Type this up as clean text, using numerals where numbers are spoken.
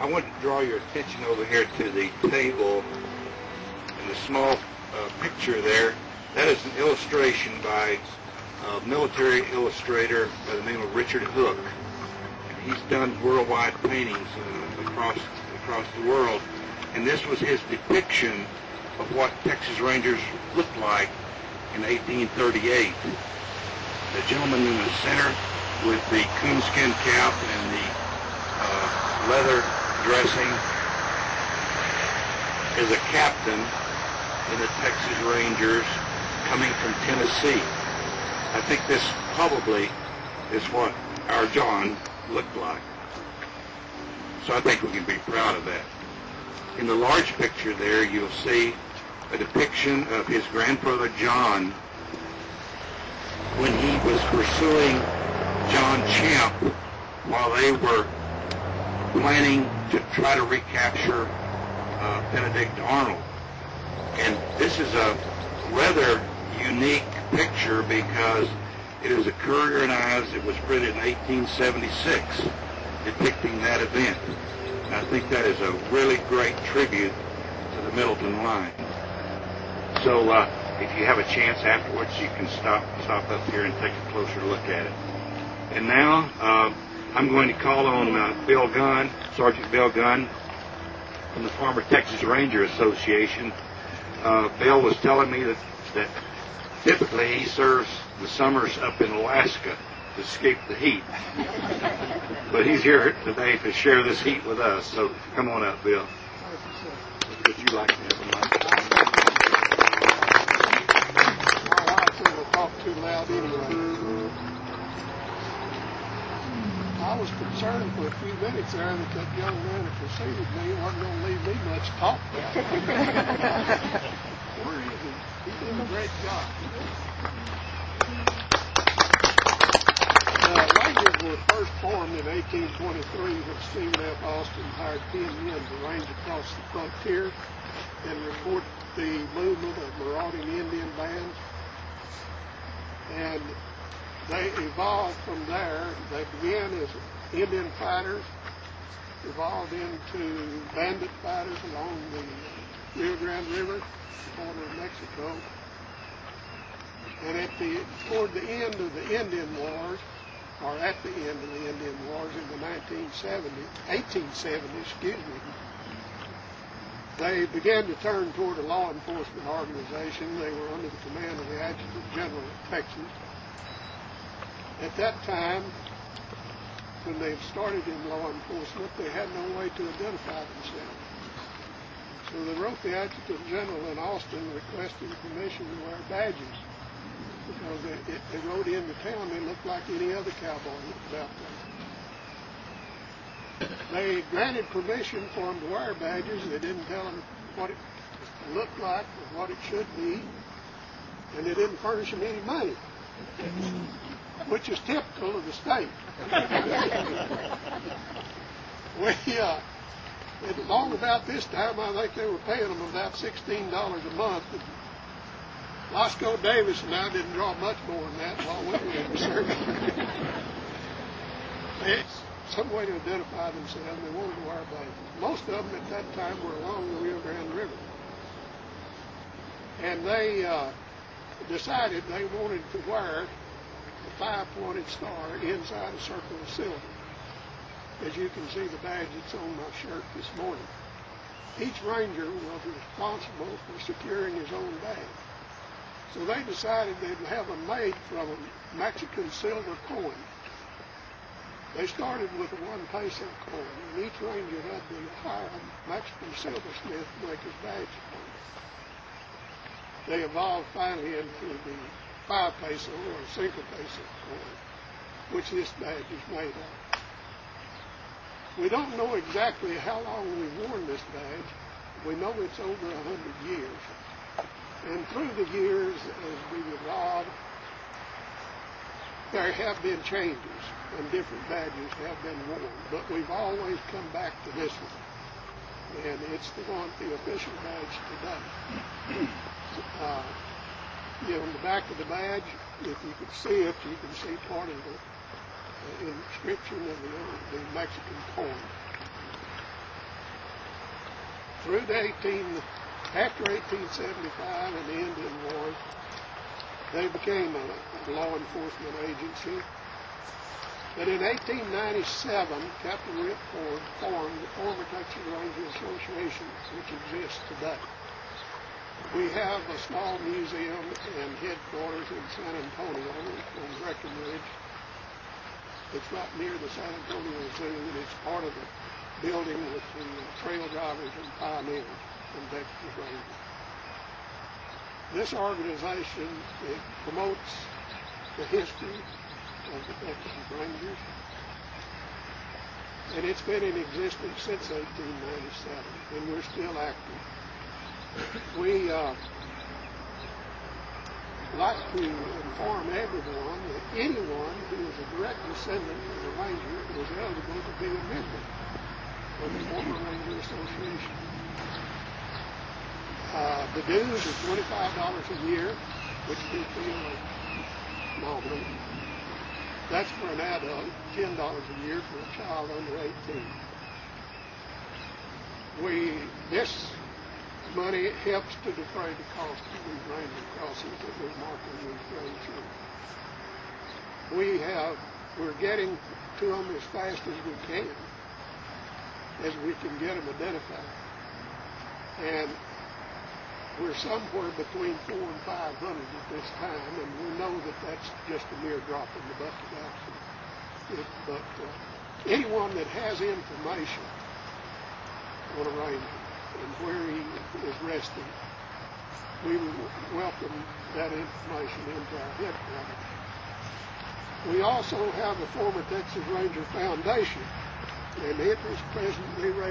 I want to draw your attention over here to the table and the small picture there. That is an illustration by a military illustrator by the name of Richard Hook. And he's done worldwide paintings across the world. And this was his depiction of what Texas Rangers looked like in 1838. The gentleman in the center with the coonskin cap and the leather dressing is a captain in the Texas Rangers coming from Tennessee. I think this probably is what our John looked like. So I think we can be proud of that. In the large picture there, you'll see a depiction of his grandfather John when he was pursuing John Champ while they were planning to try to recapture Benedict Arnold. And this is a rather unique picture because it is a Courier and Ives. It was printed in 1876 depicting that event. And I think that is a really great tribute to the Middleton line. So if you have a chance afterwards, you can stop up here and take a closer look at it. And now I'm going to call on Bill Gunn, Sergeant Bill Gunn from the former Texas Ranger Association. Bill was telling me that typically he serves the summers up in Alaska to escape the heat. But he's here today to share this heat with us. So come on up, Bill. Would you like to have a mic? My wife will talk too loud anyway. I was concerned for a few minutes there that young man that preceded me wasn't going to leave me much to talk about. Where is he? He did a great job. Rangers were first formed in 1823 when Stephen F. Austin hired 10 men to range across the frontier and report the movement of marauding Indian bands. And they evolved from there. They began as Indian fighters, evolved into bandit fighters along the Rio Grande River, the border of Mexico. And toward the end of the Indian Wars, or at the end of the Indian Wars in the 1870s, they began to turn toward a law enforcement organization. They were under the command of the Adjutant General of Texas. At that time, when they started in law enforcement, they had no way to identify themselves. So they wrote the Adjutant General in Austin requesting permission to wear badges. Because they rode into town, they looked like any other cowboy that was out there. They granted permission for them to wear badges. They didn't tell them what it looked like or what it should be. And they didn't furnish them any money, which is typical of the state. Long about this time, I think they were paying them about $16 a month. Lasco Davis and I didn't draw much more than that while we were in the service. They had some way to identify themselves. They wanted to wear badges. Most of them at that time were along the Rio Grande River. And they decided they wanted to wear a 5-pointed star inside a circle of silver. As you can see the badge that's on my shirt this morning. Each ranger was responsible for securing his own badge. So they decided they'd have them made from a Mexican silver coin. They started with a 1 peso coin, and each ranger had to hire a Mexican silversmith to make his badge coin. They evolved finally into the 5 peso or 5 peso coin, which this badge is made of. We don't know exactly how long we've worn this badge. We know it's over 100 years. And through the years, as we've evolved, there have been changes, and different badges have been worn. But we've always come back to this one, and it's the official badge today. On the back of the badge, if you can see it, you can see part of the inscription of the Mexican coin. through after 1875 and the Indian Wars, they became a law enforcement agency. But in 1897, Captain Whitford formed the former Texas Ranger Association, which exists today. We have a small museum and headquarters in San Antonio on Breckenridge. It's right near the San Antonio Zoo, and it's part of the building with the trail drivers and pioneers in Texas Rangers. This organization, it promotes the history of the Texas Rangers, and it's been in existence since 1897, and we're still active. We like to inform everyone that anyone who is a direct descendant of a Ranger is eligible to be a member of the former Ranger Association. The dues are $25 a year, which we feel are nominal. That's for an adult, $10 a year for a child under 18. This money helps to defray the cost of these ranger crossings that we're marking these roads here. We're getting to them as fast as we can get them identified. And we're somewhere between 400 and 500 at this time, and we know that that's just a mere drop in the bucket, actually. But anyone that has information on a ranger and where he is resting, we welcome that information into our headquarters. We also have the former Texas Ranger Foundation, and it is presently raising